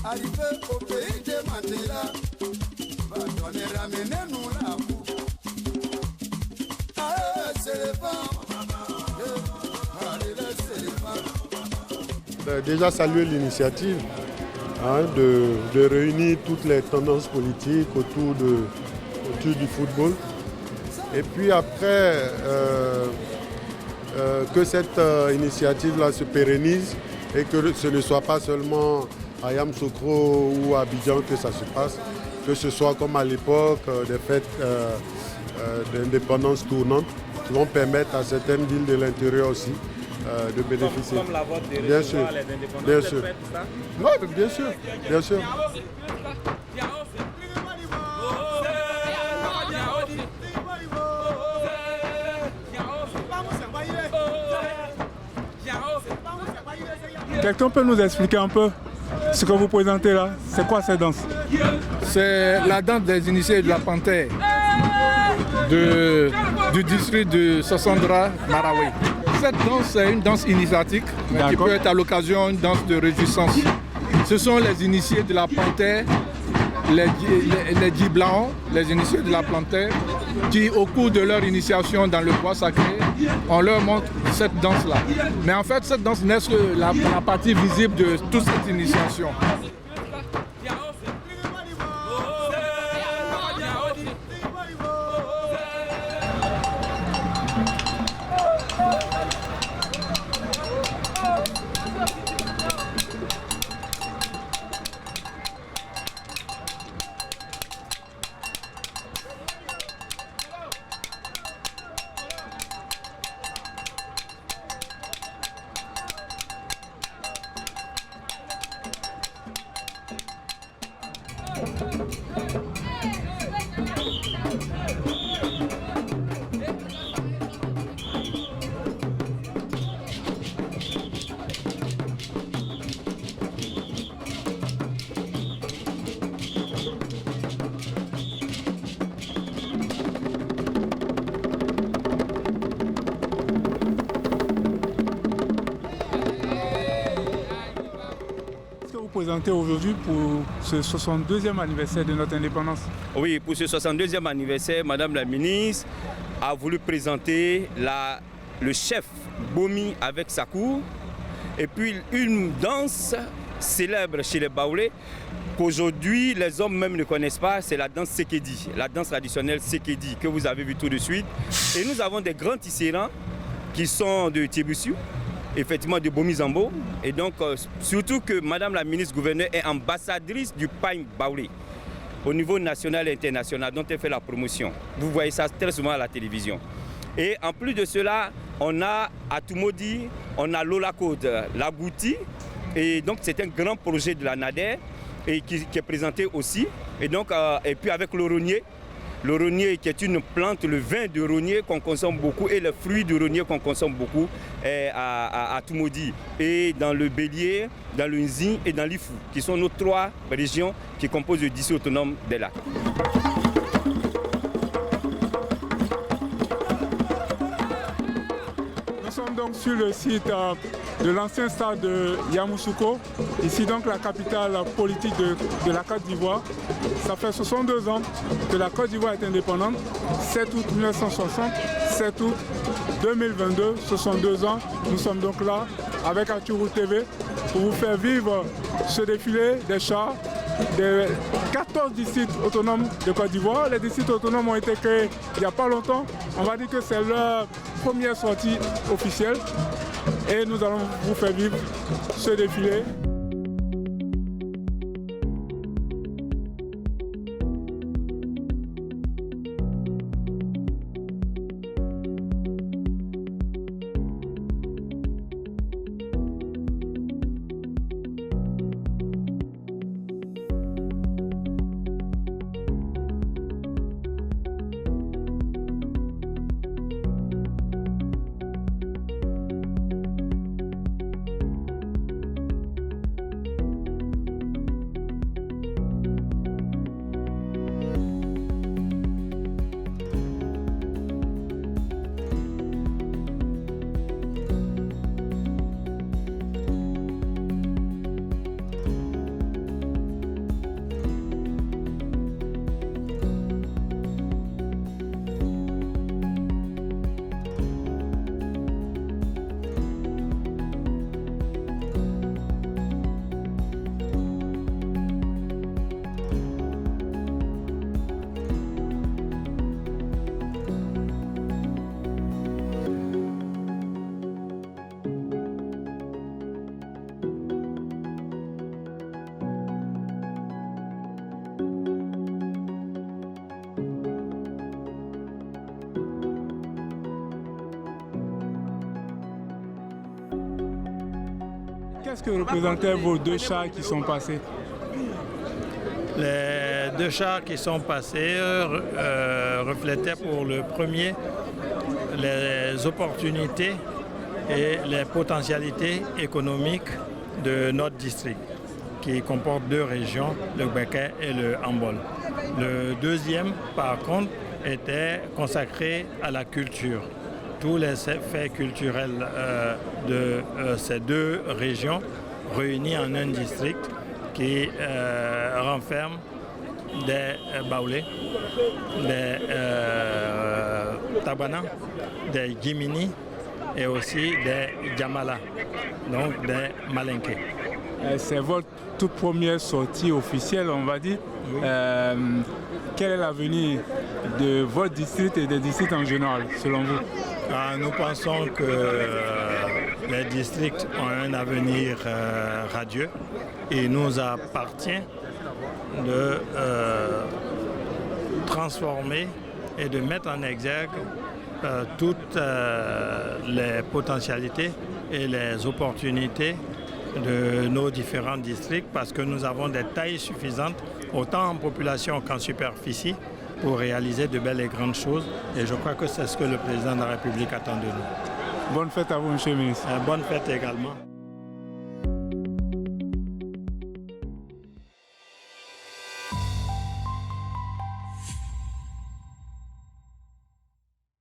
Arrivé au pays de Mandela, ramenez-nous la coupe. Allez, c'est les vents. Déjà saluer l'initiative de réunir toutes les tendances politiques autour du football. Et puis après, que cette initiative-là se pérennise et que ce ne soit pas seulement à Yamoussoukro ou à Abidjan que ça se passe, que ce soit comme à l'époque des fêtes d'indépendance tournantes qui vont permettre à certaines villes de l'intérieur aussi de bénéficier. Comme la vôtre de bien sûr, les indépendances, bien sûr. Fêtes, ça? Oui, bien sûr, bien sûr. Quelqu'un peut nous expliquer un peu ce que vous présentez là? C'est quoi cette danse? C'est la danse des initiés de la Panthère du district de Sassandra, Marawi. Cette danse est une danse initiatique qui peut être à l'occasion une danse de réjouissance. Ce sont les initiés de la Panthère, les dix blancs, les initiés de la Panthère, qui au cours de leur initiation dans le bois sacré, on leur montre cette danse-là. Mais en fait, cette danse n'est que la partie visible de toute cette initiation. Présenté aujourd'hui pour ce 62e anniversaire de notre indépendance. Oui, pour ce 62e anniversaire, Madame la ministre a voulu présenter le chef Bomi avec sa cour et puis une danse célèbre chez les Baoulés qu'aujourd'hui les hommes même ne connaissent pas, c'est la danse Sekedi, la danse traditionnelle Sekedi que vous avez vu tout de suite. Et nous avons des grands tisserands qui sont de Tébussu, effectivement de Bomi-Zambo, et donc surtout que Madame la ministre-gouverneur est ambassadrice du pain baoulé au niveau national et international dont elle fait la promotion. Vous voyez ça très souvent à la télévision. Et en plus de cela, on a à Tumodi, on a Lola Code, la Gouti, et donc c'est un grand projet de la NADER et qui est présenté aussi, et donc et puis avec le rognier. Le rognier qui est une plante, le vin de rognier qu'on consomme beaucoup et le fruit de rognier qu'on consomme beaucoup à Tumodi et dans le Bélier, dans le Nzi et dans l'Ifou, qui sont nos trois régions qui composent le district autonome des lacs. Nous sommes donc sur le site de l'ancien stade de Yamoussoukro, ici donc la capitale politique de la Côte d'Ivoire. Ça fait 62 ans que la Côte d'Ivoire est indépendante, 7 août 1960, 7 août 2022, 62 ans. Nous sommes donc là avec Achuru TV pour vous faire vivre ce défilé des chars des 14 districts autonomes de Côte d'Ivoire. Les districts autonomes ont été créés il n'y a pas longtemps. On va dire que c'est leur première sortie officielle. Et nous allons vous faire vivre ce défilé. Qu'est-ce que représentaient vos 2 chars qui sont passés? Les 2 chars qui sont passés reflétaient pour le premier les opportunités et les potentialités économiques de notre district, qui comporte 2 régions, le Gbeke et le Ambol. Le deuxième, par contre, était consacré à la culture. Tous les faits culturels de ces 2 régions réunis en un district qui renferme des baoulés, des tabana, des gimini et aussi des djamala, donc des malinqués. C'est votre toute première sortie officielle, on va dire. Oui. Quel est l'avenir de votre district et des districts en général, selon vous? Nous pensons que les districts ont un avenir radieux. Il nous appartient de transformer et de mettre en exergue toutes les potentialités et les opportunités de nos différents districts parce que nous avons des tailles suffisantes, autant en population qu'en superficie, pour réaliser de belles et grandes choses. Et je crois que c'est ce que le président de la République attend de nous. Bonne fête à vous, monsieur le ministre. Bonne fête également.